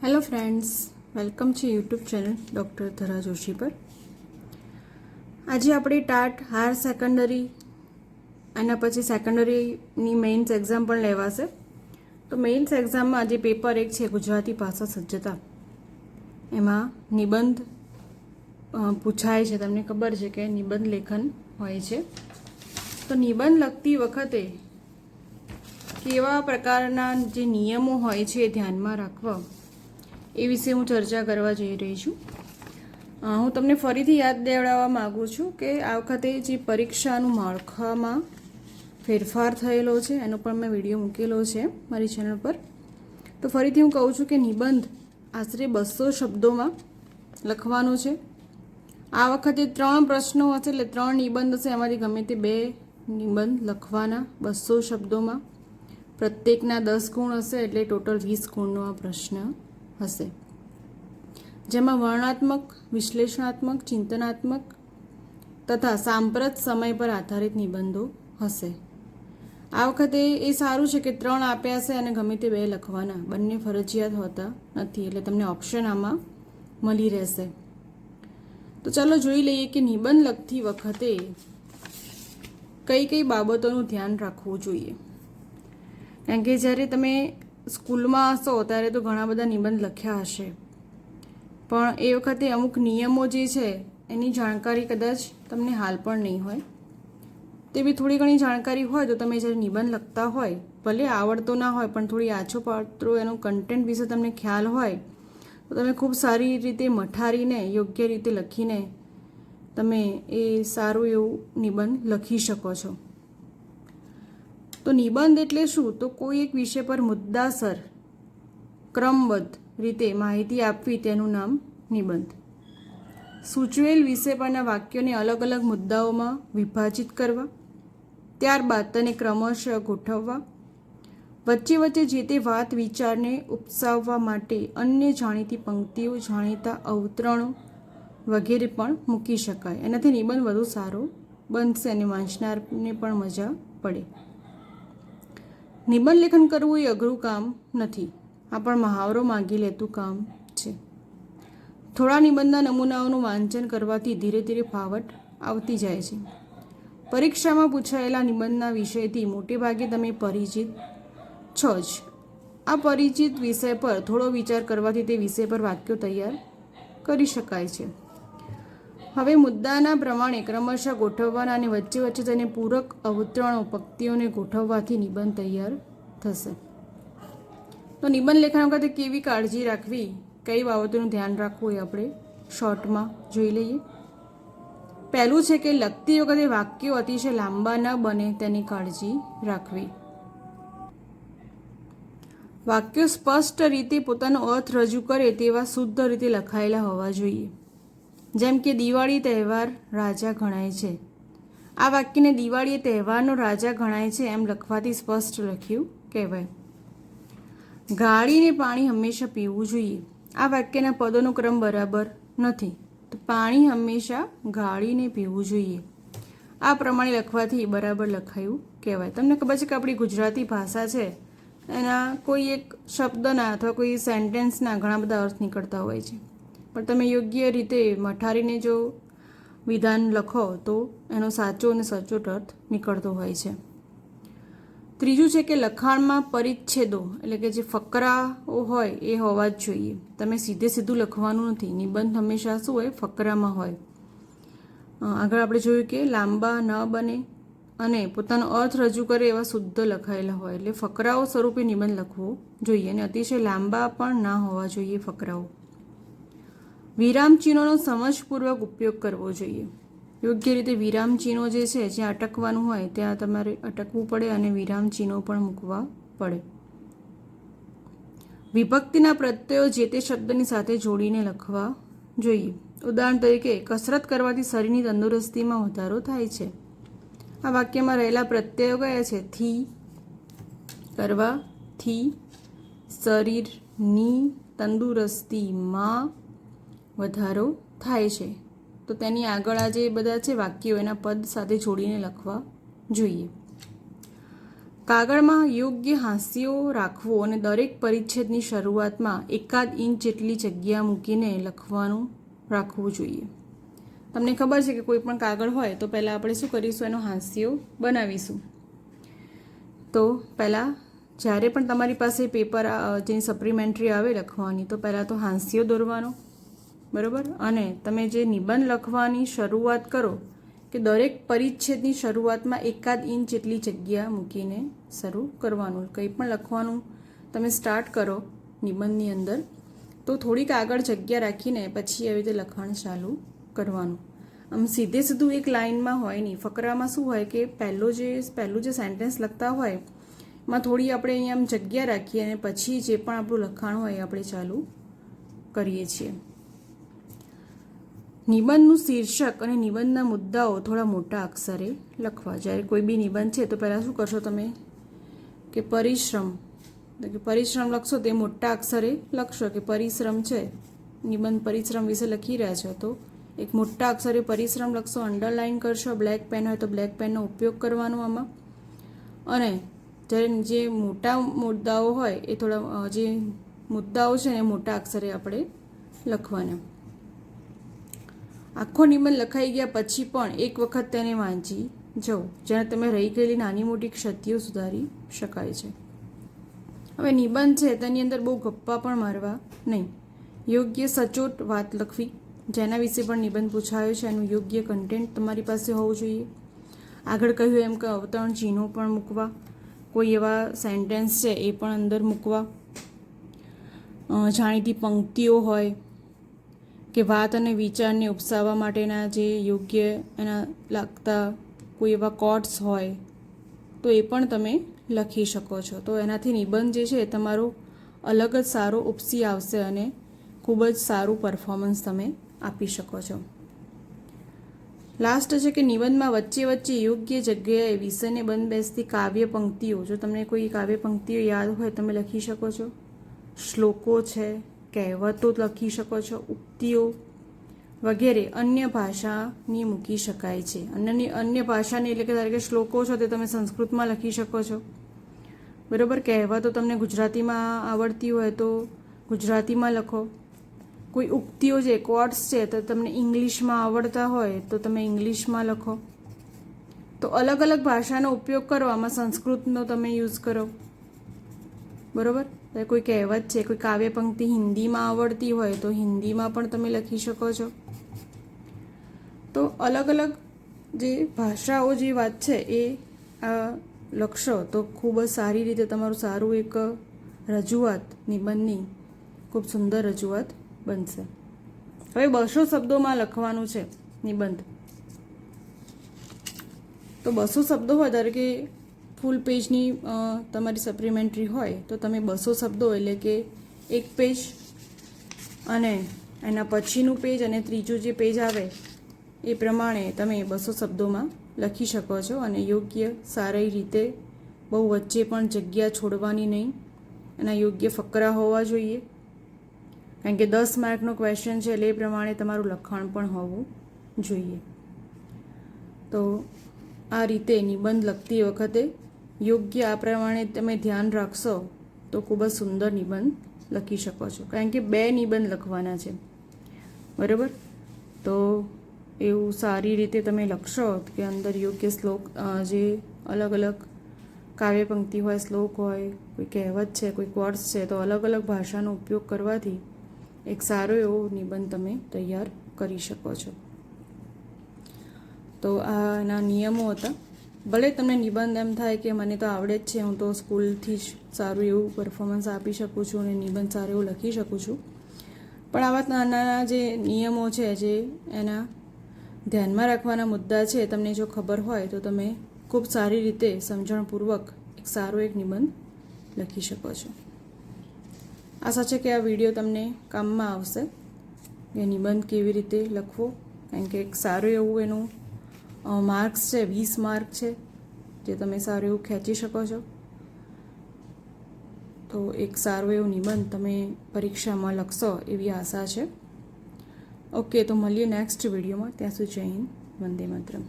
Hello friends, welcome છે YouTube channel doctor ધરા જોશી પર. આજે આપણે ટાટ હાયર સેકન્ડરી એના પછી સેકન્ડરીની મેઇન્સ એક્ઝામ પણ લેવાશે. તો મેઇન્સ એક્ઝામમાં આજે પેપર 1 છે ગુજરાતી ભાષા સજ્જતા. એમાં નિબંધ પૂછાય છે. તમને ખબર છે કે નિબંધ લેખન હોય છે. તો નિબંધ લખતી વખતે કેવા પ્રકારના જે નિયમો હોય છે એ ધ્યાનમાં રાખવા એ વિશે હું ચર્ચા કરવા જઈ રહી છું. હું તમને ફરીથી યાદ દેવડાવવા માગું છું કે આ વખતે જે પરીક્ષાનું માળખામાં ફેરફાર થયેલો છે એનો પણ મેં વિડીયો મૂકેલો છે મારી ચેનલ પર. તો ફરીથી હું કહું છું કે નિબંધ આશરે 200 શબ્દોમાં લખવાનો છે. આ વખતે 3 પ્રશ્નો હશે એટલે 3 નિબંધ હશે. એમાંથી ગમે તે 2 નિબંધ લખવાના 200 શબ્દોમાં. પ્રત્યેકના 10 ગુણ હશે એટલે ટોટલ 20 ગુણનો આ પ્રશ્ન હશે, જેમાં વર્ણનાત્મક, વિશ્લેષણાત્મક, ચિંતનાત્મક તથા સાંપ્રત સમય પર આધારિત નિબંધો હશે. આ વખતે એ સારું છે કે 3 આપ્યા છે અને ગમે તે 2 લખવાના, બંને ફરજિયાત હોતા નથી એટલે તમને ઓપ્શન આમાં મળી રહેશે. તો ચાલો જોઈ લઈએ કે નિબંધ લખતી વખતે કઈ કઈ બાબતોનું ધ્યાન રાખવું જોઈએ. કારણ કે જ્યારે તમે સ્કૂલમાં હશો ત્યારે તો ઘણા બધા નિબંધ લખ્યા હશે, પણ એ વખતે અમુક નિયમો જે છે એની જાણકારી કદાચ તમને હાલ પણ નહીં હોય. તે બી થોડી ઘણી જાણકારી હોય તો તમે જ્યારે નિબંધ લખતા હોય, ભલે આવડતો ના હોય પણ થોડી આછો પાત્રો એનો કન્ટેન્ટ વિશે તમને ખ્યાલ હોય તો તમે ખૂબ સારી રીતે મઠારીને યોગ્ય રીતે લખીને તમે એ સારું એવું નિબંધ લખી શકો છો. તો નિબંધ એટલે શું? તો કોઈ એક વિષય પર મુદ્દાસર ક્રમબદ્ધ રીતે માહિતી આપવી તેનું નામ નિબંધ. સૂચવેલ વિષય પરના વાક્યોને અલગ અલગ મુદ્દાઓમાં વિભાજિત કરવા, ત્યારબાદ તેને ક્રમશઃ ગોઠવવા, વચ્ચે વચ્ચે જે તે વાત વિચારને ઉપસાવવા માટે અન્ય જાણીતી પંક્તિઓ, જાણીતા અવતરણો વગેરે પણ મૂકી શકાય. એનાથી નિબંધ વધુ સારો બનશે અને વાંચનારને પણ મજા પડે. નિબંધ લેખન કરવું એ અઘરું કામ નથી, આ પણ મહાવરો માંગી લેતું કામ છે. થોડા નિબંધના નમૂનાઓનું વાંચન કરવાથી ધીરે ધીરે ફાવટ આવતી જાય છે. પરીક્ષામાં પૂછાયેલા નિબંધના વિષયથી મોટે ભાગે તમે પરિચિત છો જ. આ પરિચિત વિષય પર થોડો વિચાર કરવાથી તે વિષય પર વાક્યો તૈયાર કરી શકાય છે. હવે મુદ્દાના પ્રમાણે ક્રમશઃ ગોઠવવાના અને વચ્ચે વચ્ચે તેને પૂરક અવતરણો, પંક્તિઓને ગોઠવવાથી નિબંધ તૈયાર થશે. તો નિબંધ લેખન વખતે કેવી કાળજી રાખવી, કઈ બાબતોનું ધ્યાન રાખવું એ આપણે શોર્ટમાં જોઈ લઈએ. પહેલું છે કે લખતી વખતે વાક્યો અતિશય લાંબા ન બને તેની કાળજી રાખવી. વાક્યો સ્પષ્ટ રીતે પોતાનો અર્થ રજૂ કરે તેવા શુદ્ધ રીતે લખાયેલા હોવા જોઈએ. જેમ કે દિવાળી તહેવાર રાજા ગણાય છે. આ વાક્યને દિવાળી તહેવારનો રાજા ગણાય છે એમ લખવાથી સ્પષ્ટ લખ્યું કહેવાય. ગાળીને પાણી હંમેશા પીવું જોઈએ. આ વાક્યના પદોનો ક્રમ બરાબર નથી, તો પાણી હંમેશા ગાળીને પીવું જોઈએ. આ પ્રમાણે લખવાથી બરાબર લખાયું કહેવાય. તમને ખબર છે કે આપણી ગુજરાતી ભાષા છે એના કોઈ એક શબ્દના અથવા કોઈ સેન્ટેન્સના ઘણા બધા અર્થ નીકળતા હોય છે, પણ તમે યોગ્ય રીતે મઠારીને જો વિધાન લખો તો એનો સાચો અને સચોટ અર્થ નીકળતો હોય છે. ત્રીજું છે કે લખાણમાં પરિચ્છેદો એટલે કે જે ફકરાઓ હોય એ હોવા જ જોઈએ. તમે સીધું લખવાનું નથી. નિબંધ હંમેશા શું હોય? ફકરામાં હોય. આગળ આપણે જોયું કે લાંબા ન બને અને પોતાનો અર્થ રજૂ કરે એવા શુદ્ધ લખાયેલા હોય, એટલે ફકરાઓ સ્વરૂપે નિબંધ લખવો જોઈએ અને અતિશય લાંબા પણ ના હોવા જોઈએ ફકરાઓ. વિરામચિહ્નોનો સમજપૂર્વક ઉપયોગ કરવો જોઈએ. યોગ્ય રીતે વિરામચિહ્નો જે છે, જ્યાં અટકવાનું હોય ત્યાં તમારે અટકવું પડે અને વિરામચિહ્નો પણ મૂકવા પડે. વિભક્તિના પ્રત્યયો જે તે શબ્દની સાથે જોડીને લખવા જોઈએ. ઉદાહરણ તરીકે, કસરત કરવાથી શરીરની તંદુરસ્તીમાં વધારો થાય છે. આ વાક્યમાં રહેલા પ્રત્યયો કયા છે? થી, કરવા, થી, શરીરની તંદુરસ્તીમાં વધારો થાય છે. તો તેની આગળ આ જે બધા છે વાક્યો એના પદ સાથે જોડીને લખવા જોઈએ. કાગળમાં યોગ્ય હાંસિયો રાખવો અને દરેક પરિચ્છેદની શરૂઆતમાં 1 ઇંચ જેટલી જગ્યા મૂકીને લખવાનું રાખવું જોઈએ. તમને ખબર છે કે કોઈ પણ કાગળ હોય તો પહેલાં આપણે શું કરીશું, એનો હાંસિયો બનાવીશું. તો પહેલાં જ્યારે પણ તમારી પાસે પેપર જે સપ્લિમેન્ટરી આવે લખવાની, તો પહેલાં તો હાંસિયો દોરવાનો, બરાબર. અને તમે જે નિબંધ લખવાની શરૂઆત કરો કે દરેક પરિચ્છેદની શરૂઆતમાં 1 ઇંચ જેટલી જગ્યા મૂકીને શરૂ કરવાનું. કંઈ પણ લખવાનું તમે સ્ટાર્ટ કરો નિબંધની અંદર તો થોડીક આગળ જગ્યા રાખીને પછી આવી રીતે લખાણ ચાલુ કરવાનું. આમ સીધું એક લાઇનમાં હોય નહીં. ફકરામાં શું હોય કે પહેલું જે સેન્ટેન્સ લખતા હોય એમાં થોડી આપણે અહીંયા આમ જગ્યા રાખીએ અને પછી જે પણ આપણું લખાણ હોય એ આપણે ચાલુ કરીએ છીએ. નિબંધનું શીર્ષક અને નિબંધના મુદ્દાઓ થોડા મોટા અક્ષરે લખવા. જ્યારે કોઈ બી નિબંધ છે તો પહેલાં શું કરશો તમે કે પરિશ્રમ લખશો તે મોટા અક્ષરે લખશો કે પરિશ્રમ છે, નિબંધ પરિશ્રમ વિશે લખી રહ્યા છો તો એક મોટા અક્ષરે પરિશ્રમ લખશો, અંડરલાઇન કરશો. બ્લેક પેન હોય તો બ્લેક પેનનો ઉપયોગ કરવાનો આમાં. અને જ્યારે જે મોટા મુદ્દાઓ હોય એ થોડા જે મુદ્દાઓ છે ને મોટા અક્ષરે આપણે લખવાના. આખો નિબંધ લખાઈ ગયા પછી પણ એક વખત તેને વાંચી જવું, જેને તમે રહી ગયેલી નાની મોટી ક્ષતિઓ સુધારી શકાય છે. હવે નિબંધ છે તેની અંદર બહુ ગપ્પા પણ મારવા નહીં. યોગ્ય સચોટ વાત લખવી. જેના વિશે પણ નિબંધ પૂછાયો છે એનું યોગ્ય કન્ટેન્ટ તમારી પાસે હોવું જોઈએ. આગળ કહ્યું એમ કે અવતરણ ચિહ્નો પણ મૂકવા, કોઈ એવા સેન્ટેન્સ છે એ પણ અંદર મૂકવા. જાણીતી પંક્તિઓ હોય કે વાત અને વિચારને ઉપસાવવા માટેના જે યોગ્ય એના લાગતા કોઈ એવા કોટ્સ હોય તો એ પણ તમે લખી શકો છો. તો એનાથી નિબંધ જે છે તમારો અલગ જ સારો ઉપસી આવશે અને ખૂબ જ સારું પરફોર્મન્સ તમે આપી શકો છો. લાસ્ટ છે કે નિબંધમાં વચ્ચે વચ્ચે યોગ્ય જગ્યાએ વિષયને બંધબેસતી કાવ્ય પંક્તિઓ, જો તમને કોઈ કાવ્ય પંક્તિઓ યાદ હોય તમે લખી શકો છો. શ્લોકો છે, કહેવતો લખી શકો છો, ઉક્તિઓ વગેરે અન્ય ભાષાની મૂકી શકાય છે. અન્ય ભાષાની એટલે કે ધારો કે શ્લોકો છો તે તમે સંસ્કૃતમાં લખી શકો છો, બરાબર. કહેવતો તમને ગુજરાતીમાં આવડતી હોય તો ગુજરાતીમાં લખો. કોઈ ઉક્તિઓ છે, કોટ્સ છે તો તમને ઇંગ્લિશમાં આવડતા હોય તો તમે ઇંગ્લિશમાં લખો. તો અલગ અલગ ભાષાનો ઉપયોગ કરો. આમાં સંસ્કૃતનો તમે યુઝ કરો, બરાબર. કોઈ કહેવત છે, કોઈ કાવ્ય પંક્તિ હિન્દીમાં આવડતી હોય તો હિન્દીમાં પણ તમે લખી શકો છો. તો અલગ અલગ જે ભાષાઓ જે વાત છે એ લખશો તો ખૂબ જ સારી રીતે તમારું સારું એક રજૂઆત નિબંધની ખૂબ સુંદર રજૂઆત બનશે. હવે 200 શબ્દોમાં લખવાનું છે નિબંધ. તો 200 શબ્દો હોય, ધારો કે ફૂલ પેજની તમારી સપ્લિમેન્ટરી હોય તો તમે 200 શબ્દો એટલે કે એક પેજ અને એના પછીનું પેજ અને ત્રીજું જે પેજ આવે એ પ્રમાણે તમે 200 શબ્દોમાં લખી શકો છો. અને યોગ્ય સારી રીતે બહુ વચ્ચે પણ જગ્યા છોડવાની નહીં. એના યોગ્ય ફકરા હોવા જોઈએ, કારણ કે 10 માર્કનો ક્વેશ્ચન છે એટલે એ પ્રમાણે તમારું લખાણ પણ હોવું જોઈએ. તો આ રીતે નિબંધ લખતી વખતે યોગ્ય આ પ્રમાણે તમે ધ્યાન રાખશો તો ખૂબ જ સુંદર નિબંધ લખી શકો છો. કારણ કે 2 નિબંધ લખવાના છે, બરાબર. તો એવું સારી રીતે તમે લખશો કે અંદર યોગ્ય શ્લોક, જે અલગ અલગ કાવ્ય પંક્તિ હોય, શ્લોક હોય, કોઈ કહેવત છે, કોઈ કોર્સ છે, તો અલગ અલગ ભાષાનો ઉપયોગ કરવાથી એક સારો એવો નિબંધ તમે તૈયાર કરી શકો છો. તો આ એના નિયમો હતા. ભલે તમને નિબંધ એમ થાય કે મને તો આવડે જ છે, હું તો સ્કૂલથી જ સારું એવું પરફોર્મન્સ આપી શકું છું અને નિબંધ સારું એવું લખી શકું છું, પણ આવા નાના જે નિયમો છે, જે એના ધ્યાનમાં રાખવાના મુદ્દા છે, તમને જો ખબર હોય તો તમે ખૂબ સારી રીતે સમજણપૂર્વક એક સારો એક નિબંધ લખી શકો છો. આશા છે કે આ વિડીયો તમને કામમાં આવશે કે નિબંધ કેવી રીતે લખવો. કારણ કે એક સારું એવું એનું માર્ક્સ છે, 20 માર્ક છે, જે તમે સારું એવું ખેંચી શકો છો. તો એક સારું એવું નિબંધ તમે પરીક્ષામાં લખશો એવી આશા છે. ઓકે, તો મળીએ નેક્સ્ટ વિડીયોમાં. ત્યાં સુધી જય હિન્દ, વંદે માતરમ.